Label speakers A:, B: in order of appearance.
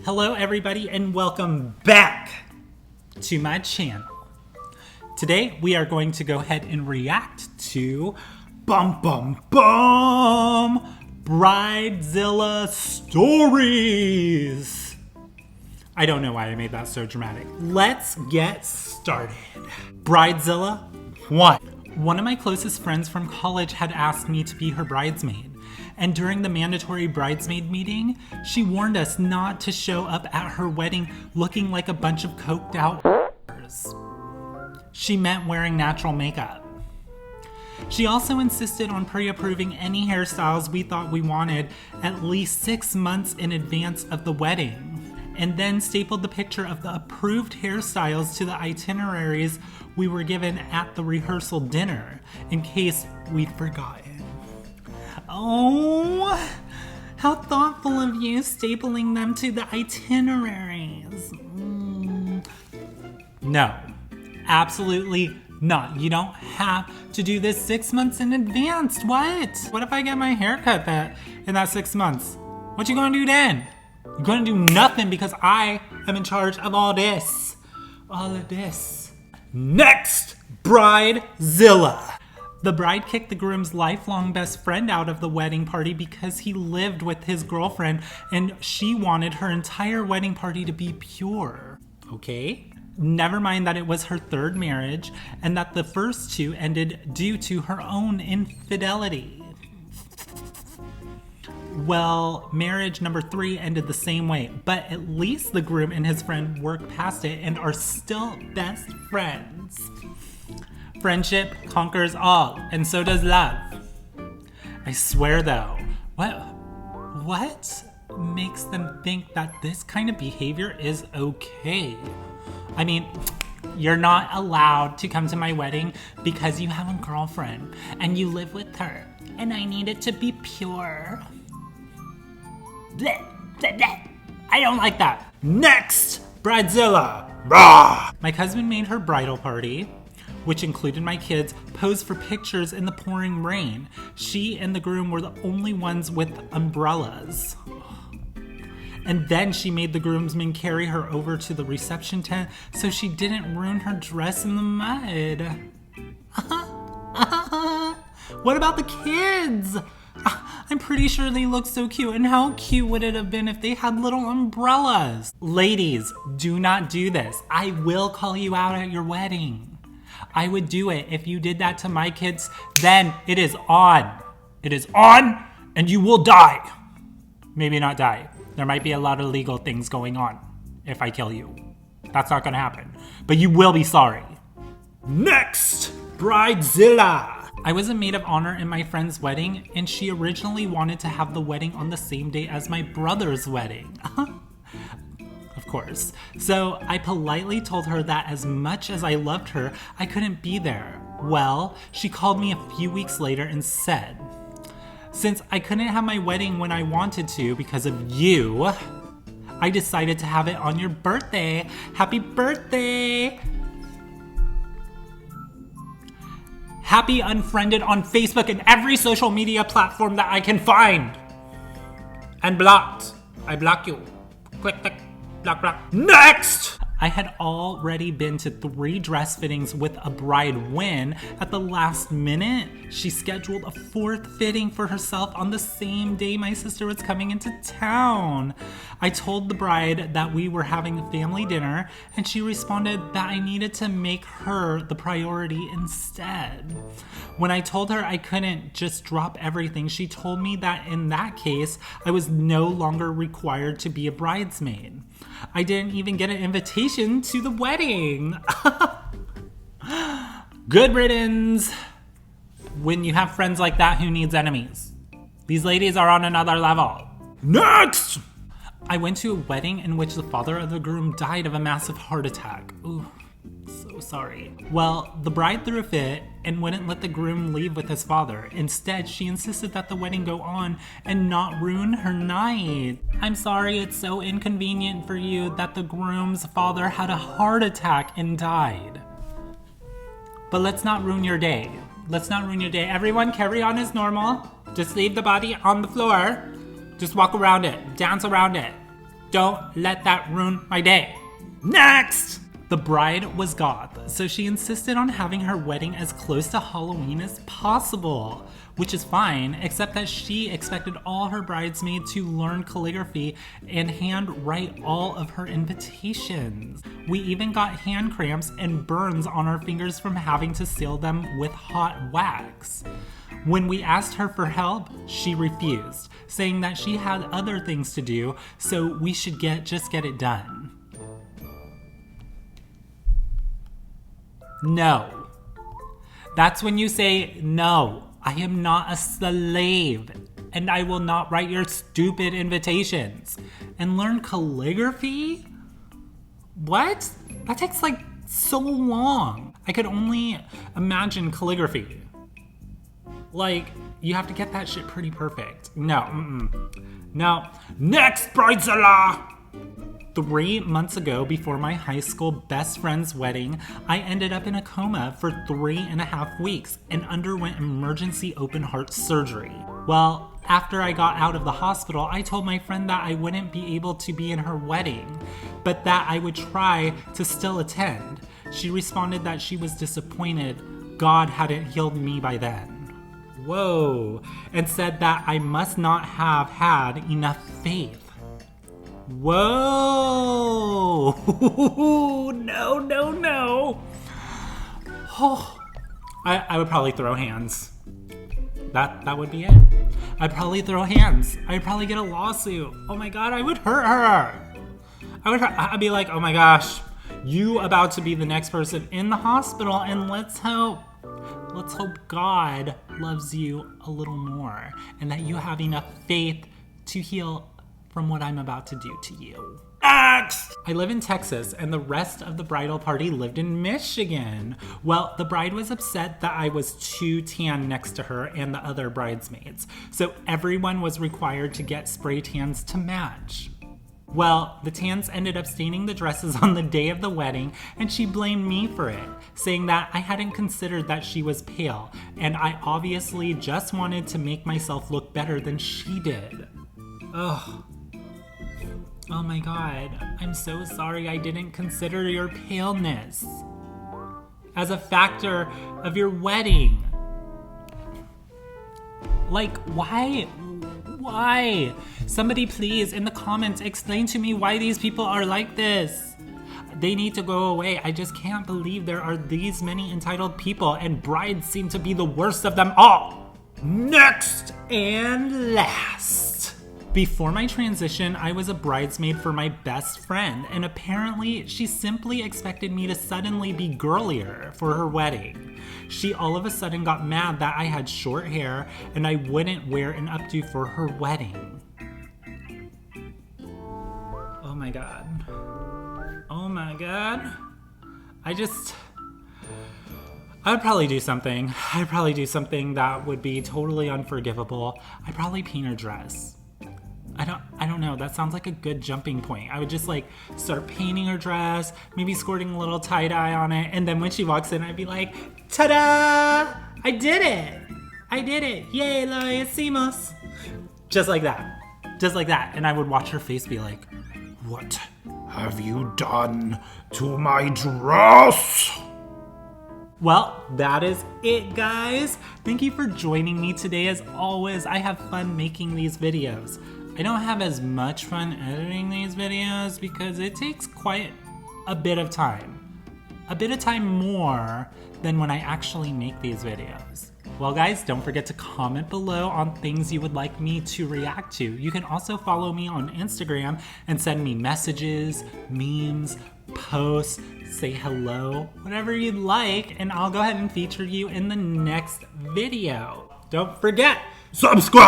A: Hello everybody and welcome back to my channel. Today we are going to go ahead and react to Bridezilla stories. I don't know why I made that so dramatic. Let's get started. Bridezilla 1. One of my closest friends from college had asked me to be her bridesmaid. And during the mandatory bridesmaid meeting, she warned us not to show up at her wedding looking like a bunch of coked out She meant wearing natural makeup. She also insisted on pre-approving any hairstyles we thought we wanted at least 6 months in advance of the wedding, and then stapled the picture of the approved hairstyles to the itineraries we were given at the rehearsal dinner in case we'd forgotten. Oh, how thoughtful of you, stapling them to the itineraries. No, absolutely not. You don't have to do this 6 months in advance. What? What if I get my hair cut in that 6 months? What you gonna do then? You're gonna do nothing because I am in charge of all this. All of this. Next, Bridezilla. The bride kicked the groom's lifelong best friend out of the wedding party because he lived with his girlfriend and she wanted her entire wedding party to be pure. Okay? Never mind that it was her third marriage and that the first two ended due to her own infidelity. Well, marriage number 3 ended the same way, but at least the groom and his friend worked past it and are still best friends. Friendship conquers all, and so does love. I swear though, what makes them think that this kind of behavior is okay? I mean, you're not allowed to come to my wedding because you have a girlfriend and you live with her, and I need it to be pure. Blech, blech, blech. I don't like that. Next, Bridezilla. Rah! My cousin made her bridal party, which included my kids, pose for pictures in the pouring rain. She and the groom were the only ones with umbrellas. And then she made the groomsmen carry her over to the reception tent so she didn't ruin her dress in the mud. What about the kids? I'm pretty sure they look so cute, and how cute would it have been if they had little umbrellas? Ladies, do not do this. I will call you out at your wedding. I would do it. If you did that to my kids, then it is on. It is on, and you will die. Maybe not die. There might be a lot of legal things going on if I kill you. That's not gonna happen. But you will be sorry. Next, Bridezilla. I was a maid of honor in my friend's wedding, and she originally wanted to have the wedding on the same day as my brother's wedding. Of course. So I politely told her that as much as I loved her, I couldn't be there. Well, she called me a few weeks later and said, since I couldn't have my wedding when I wanted to because of you, I decided to have it on your birthday. Happy birthday! Happy unfriended on Facebook and every social media platform that I can find. And blocked. I block you. Click, click. Block, block. Next! I had already been to 3 dress fittings with a bride when, at the last minute, she scheduled a 4th fitting for herself on the same day my sister was coming into town. I told the bride that we were having a family dinner, and she responded that I needed to make her the priority instead. When I told her I couldn't just drop everything, she told me that in that case, I was no longer required to be a bridesmaid. I didn't even get an invitation to the wedding. Good riddance. When you have friends like that, who needs enemies? These ladies are on another level. Next! I went to a wedding in which the father of the groom died of a massive heart attack. Ooh, so sorry. Well, the bride threw a fit and wouldn't let the groom leave with his father. Instead, she insisted that the wedding go on and not ruin her night. I'm sorry it's so inconvenient for you that the groom's father had a heart attack and died. But let's not ruin your day. Let's not ruin your day. Everyone carry on as normal. Just leave the body on the floor. Just walk around it. Dance around it. Don't let that ruin my day. Next! The bride was goth, so she insisted on having her wedding as close to Halloween as possible, which is fine, except that she expected all her bridesmaids to learn calligraphy and hand write all of her invitations. We even got hand cramps and burns on our fingers from having to seal them with hot wax. When we asked her for help, she refused, saying that she had other things to do, so we should just get it done. No. That's when you say, no, I am not a slave, and I will not write your stupid invitations. And learn calligraphy? What? That takes like so long. I could only imagine calligraphy. Like, you have to get that shit pretty perfect. No, No. Next, Bridezilla! 3 months ago, before my high school best friend's wedding, I ended up in a coma for 3.5 weeks and underwent emergency open heart surgery. Well, after I got out of the hospital, I told my friend that I wouldn't be able to be in her wedding, but that I would try to still attend. She responded that she was disappointed God hadn't healed me by then. Whoa, and said that I must not have had enough faith. Whoa! No. Oh, I would probably throw hands. That would be it. I'd probably throw hands. I'd probably get a lawsuit. Oh my God, I would hurt her. I'd be like, oh my gosh, you about to be the next person in the hospital, and let's hope God loves you a little more and that you have enough faith to heal from what I'm about to do to you. Next! I live in Texas and the rest of the bridal party lived in Michigan. Well, the bride was upset that I was too tan next to her and the other bridesmaids, so everyone was required to get spray tans to match. Well, the tans ended up staining the dresses on the day of the wedding, and she blamed me for it, saying that I hadn't considered that she was pale, and I obviously just wanted to make myself look better than she did. Ugh. Oh my God, I'm so sorry I didn't consider your paleness as a factor of your wedding. Like, why? Somebody please, in the comments, explain to me why these people are like this. They need to go away. I just can't believe there are these many entitled people, and brides seem to be the worst of them all. Next and last. Before my transition, I was a bridesmaid for my best friend, and apparently she simply expected me to suddenly be girlier for her wedding. She all of a sudden got mad that I had short hair and I wouldn't wear an updo for her wedding. Oh my God. Oh my God. I would probably do something. I'd probably do something that would be totally unforgivable. I'd probably paint her dress. I don't know, that sounds like a good jumping point. I would just like start painting her dress, maybe squirting a little tie-dye on it, and then when she walks in, I'd be like, ta-da! I did it! Yay, lo hicimos! Just like that. And I would watch her face be like, what have you done to my dress? Well, that is it, guys. Thank you for joining me today. As always, I have fun making these videos. I don't have as much fun editing these videos because it takes quite a bit of time. A bit of time more than when I actually make these videos. Well guys, don't forget to comment below on things you would like me to react to. You can also follow me on Instagram and send me messages, memes, posts, say hello, whatever you'd like, and I'll go ahead and feature you in the next video. Don't forget, subscribe!